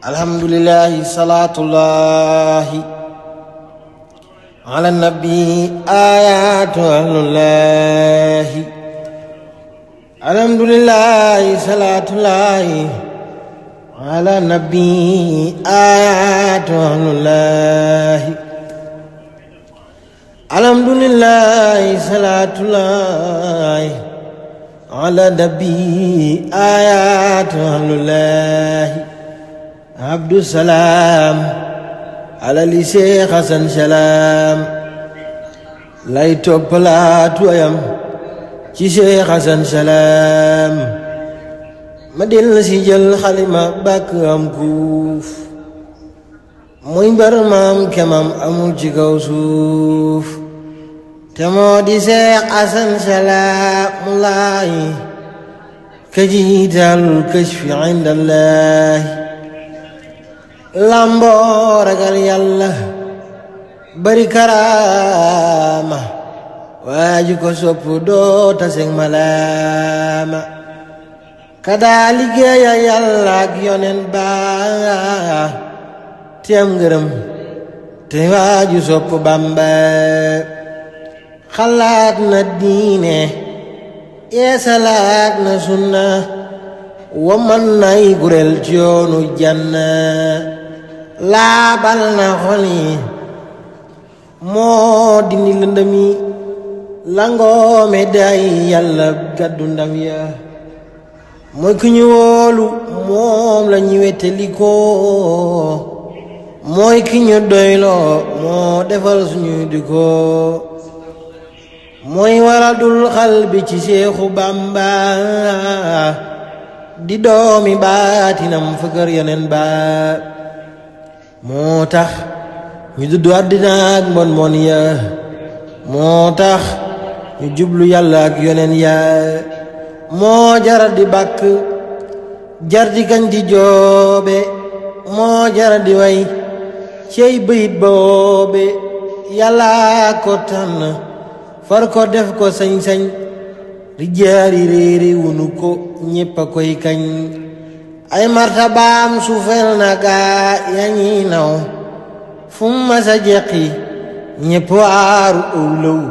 alhamdulillahi salatullahi ala nabi ayatu ahlullahi alhamdulillahi salatullahi ala nabi ayatu ahlullahi alhamdulillahi salatullahi ala nabi ayatu ahlullahi abdusalaam ala li Seex Xasan Salaam lay toppalaatu ayam ci Seex Xasan Salaam ma del si jël xalima bàkk am kuuf muy mbar maam kemam amul ci kaw suuf te moo di Seex Xasan Salaam laay ka jiital kashfi indallahi lamboo ragal yàlla bari karaama waaju ko sopp doo taseg malaama kadaa liggéeya yàlla ak yonen baa te am ngërëm te waaju sopp Bamba xalaat na diine yeesalaat na sunna wa man nay gurel ci yoonu janna laabal na xol yi moo dindi lëndëm yi langoome day yàlla gàddu ndam ya mooy ku ñu wóolu moom la ñu wettelikoo mooy ki ñu doyloo moo defal suñu dikoo mooy waladul xalbi ci Seexu Bamba di doomi baatinam fa kër Yonent ba moo tax ñu duddu àddina ak mbon ya moo tax ñu jublu yàlla ak yoneen ya moo jara di bàkk jar di kañ di joobe moo jara di way cey bayit boobe yàlla ko tànn far ko def ko sañ-sañ rijaari réere wunu ko ñépp a koy kañ ay martabaam suufel na gaa yañi naw fu masa jeqi ñépp waaru ëwlëw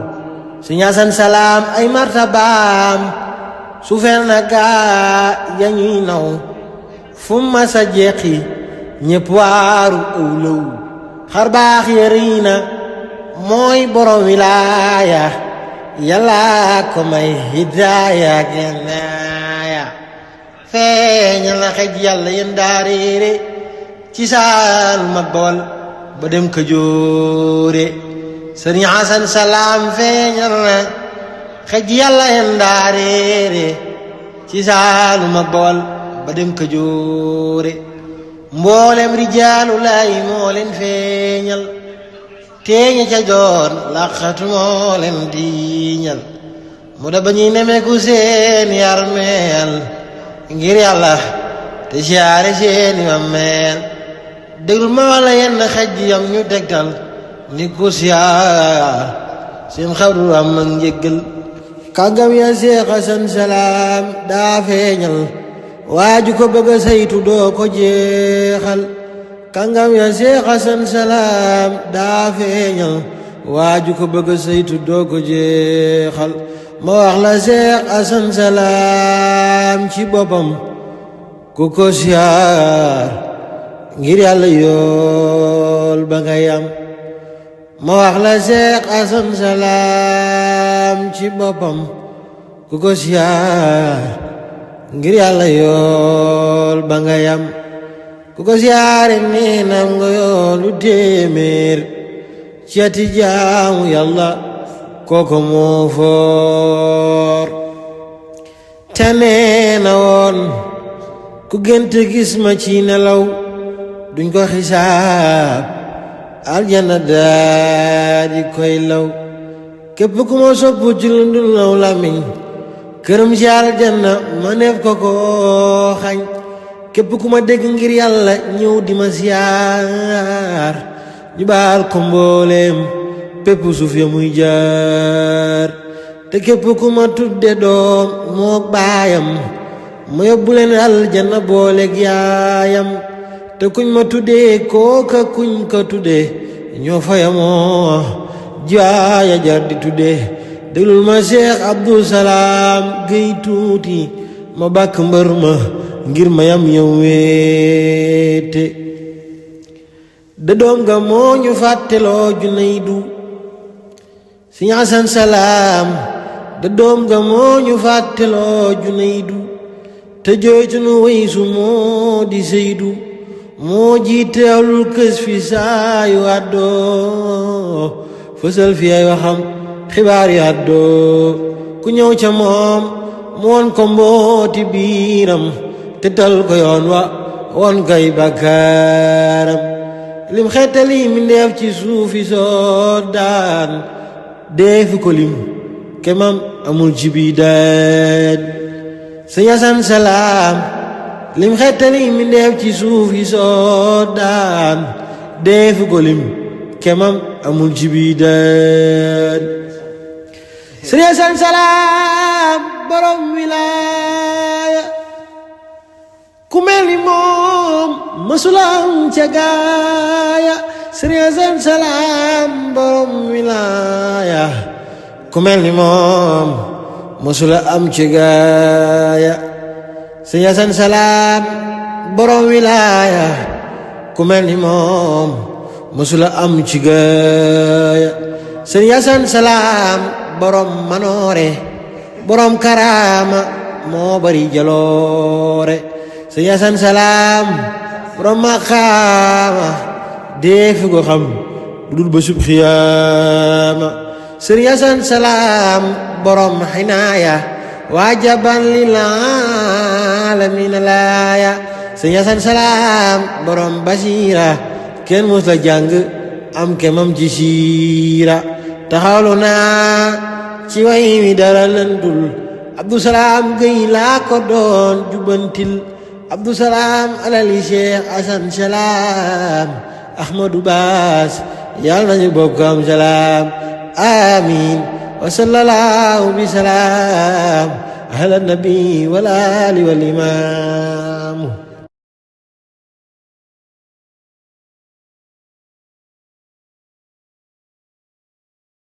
Sëñ Xasan Salaam ay martabaam suufel na gaa yañi naw fu masa jeqi ñépp waaru ëwlëw xar baax yariina mooy borom wilaaya yàlla ko may hidaaya gennaaya feeñal na xej yàlla yéen daareere ci saal ma Bawal ba dem Kajoore Sëriñ Xasan Salaam feeñal na xej yàlla yéen daareere ci saal ma Bawal ba dem Kajoore mboolem rijaalu laay moo leen feeñal teeña ca joon laqatu moo leen diiñal mu da ba ñuy nemeku seen yarmeel ngir yàlla te siyaare seeni mammeel déglul ma wala yenn xej yam ñu tegtal ni ku siyaar seen xabru am ak njëggal kàggam ya Seex Xasan Salaam daa feeñal waaju ko bëgg a saytu doo ko jeexal kàngam ya Seex Xasan Salaam daa feeñal waaju ko bëgg a saytu doo ko jeexal ma wax la Seex Xasan Salaam ci boppam ku ko siyaar ngir yàlla yool ba nga yam ma wax la Seex Xasan Salaam ci boppam ku ko siyaar ngir yàlla yool ba nga yam ku ko siyaare nee na nga yoolu téeméer ci ati jaamu yàlla kooko moo foor te nee na woon ku gént gis ma ci nelaw duñ ko xisaab aljanna daa di koy law képp ku ma sopp ci lu dul naw lamiñ këram ci aljanna ma neef ko ko xañ képp ku ma dégg ngir yàlla ñëw di ma siyaar ñu baal ko mbooleem pépp suuf ya muy jaar te képp ku ma tudde doom mook baayam ma yóbbu leen aljanna booleeg yaayam te kuñ ma tuddee kooka kuñ ko tuddee ñoo fayamoo jaaya jar di tuddee déglul ma Cheikh Abdou Salam Gueye tuuti ma bàkk mbër ma ngir ma yam yow wéete da doom nga moo ñu fàtteloo Junaydu Sëñ Asan Salam da doom nga moo ñu fàtteloo Junaydu te jooytunu waysu moo di Seydu moo jiiteewlul kës fi saayu àddoo fësal fi ay waxam xibaar yi àddoo ku ñëw ca moom mu won ko mbooti biiram te tal ko yoon wa won kay bakkaaram lim xeetali mi ndeef ci suufi soo daan deefi ko lim kemam amul ci bii daan Sëñ Asan Salam lim xeetali mi ndeef ci suufi soo daan deefi ko lim kemam amul ci bii daan Sëñ Asan Salam borom wilaaya ku mel ni moom mësulam ca gaaya Sëñ Asan Salam borom wilaaya ku mel ni moom mësula am ca gaaya Sëñ Asan Salam borom wilaaya ku mel ni moom mësula am ci gaaya Sëñ Asan Salam borom manoore borom karaama moo bari jaloore Sëñ Asan Salam borom maqaama deefi ko xam bu dul ba sub xiyaama Sëñ Asan Salam borom xinaaya waajaban lil aalamiina laaya Sëñ Asan Salam borom basiira kenn mus la jàng am kemam ci siira taxawlu naa ci way wi dara lëndul Abdou Salam Gueye laa ko doon jubantil Abdou Salam alali Cheikh Asan Salam Ahmadou Baas yàlla nañu bokk am salaam amiin wa sallallahu bi salaam ala nabi wal ali wal imam